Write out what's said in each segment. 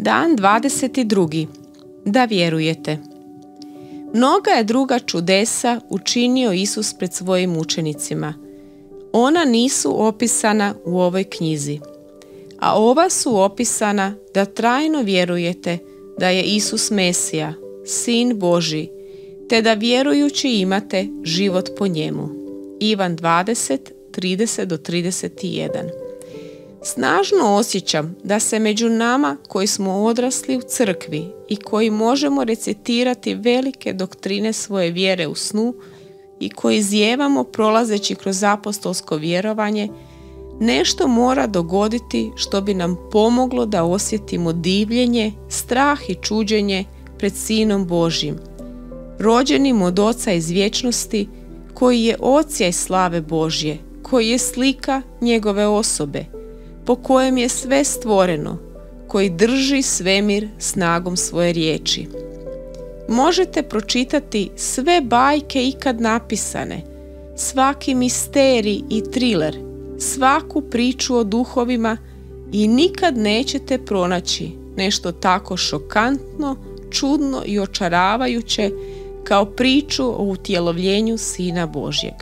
Dan 22. Da vjerujete. Mnoga je druga čudesa učinio Isus pred svojim učenicima. Ona nisu opisana u ovoj knjizi, a ova su opisana da trajno vjerujete da je Isus Mesija, Sin Božji, te da vjerujući imate život po njemu. Ivan 20, 30-31. Snažno osjećam da se među nama koji smo odrasli u crkvi i koji možemo recitirati velike doktrine svoje vjere u snu i koji izjevamo prolazeći kroz apostolsko vjerovanje, nešto mora dogoditi što bi nam pomoglo da osjetimo divljenje, strah i čuđenje pred Sinom Božjim, rođenim od Oca iz vječnosti, koji je odsjaj slave Božje, koji je slika njegove osobe, po kojem je sve stvoreno, koji drži svemir snagom svoje riječi. Možete pročitati sve bajke ikad napisane, svaki misterij i triler, svaku priču o duhovima i nikad nećete pronaći nešto tako šokantno, čudno i očaravajuće kao priču o utjelovljenju Sina Božjeg.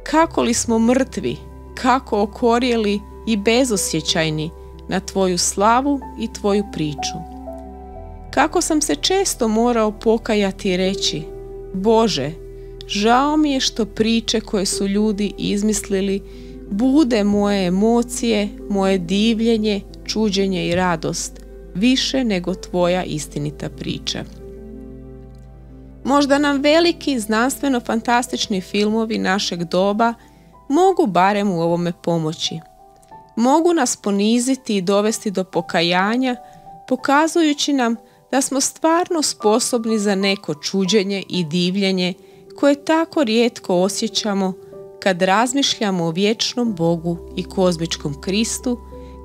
Kako li smo mrtvi, kako okorjeli i bezosjećajni na tvoju slavu i tvoju priču. Kako sam se često morao pokajati i reći: Bože, žao mi je što priče koje su ljudi izmislili bude moje emocije, moje divljenje, čuđenje i radost, više nego tvoja istinita priča. Možda nam veliki znanstveno-fantastični filmovi našeg doba mogu barem u ovome pomoći. Mogu nas poniziti i dovesti do pokajanja, pokazujući nam da smo stvarno sposobni za neko čuđenje i divljenje koje tako rijetko osjećamo kad razmišljamo o vječnom Bogu i kozmičkom Kristu,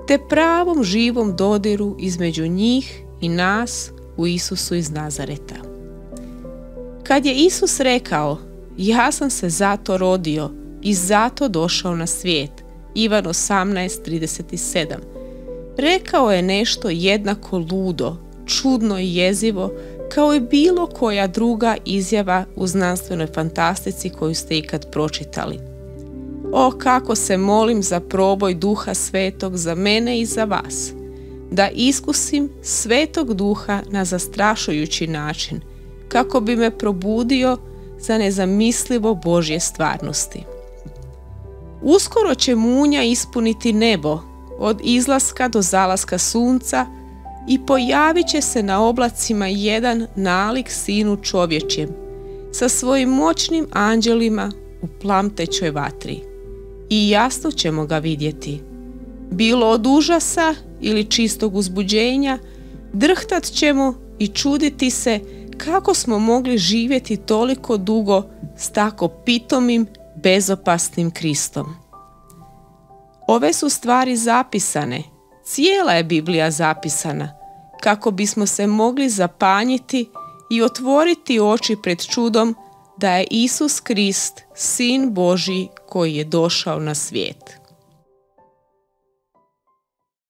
te pravom živom dodiru između njih i nas u Isusu iz Nazareta. Kad je Isus rekao: ja sam se zato rodio i zato došao na svijet, Ivan 18:37, rekao je nešto jednako ludo, čudno i jezivo kao i bilo koja druga izjava u znanstvenoj fantastici koju ste ikad pročitali. O, kako se molim za proboj Duha Svetog za mene i za vas, da iskusim Svetog Duha na zastrašujući način, kako bi me probudio za nezamislivo Božje stvarnosti. Uskoro će munja ispuniti nebo od izlaska do zalaska sunca i pojavit će se na oblacima jedan nalik Sinu čovječjem sa svojim moćnim anđelima u plamtećoj vatri. I jasno ćemo ga vidjeti. Bilo od užasa ili čistog uzbuđenja, drhtat ćemo i čuditi se kako smo mogli živjeti toliko dugo s tako pitomim, bezopasnim Kristom. Ove su stvari zapisane, cijela je Biblija zapisana, kako bismo se mogli zapanjiti i otvoriti oči pred čudom da je Isus Krist, Sin Božji koji je došao na svijet.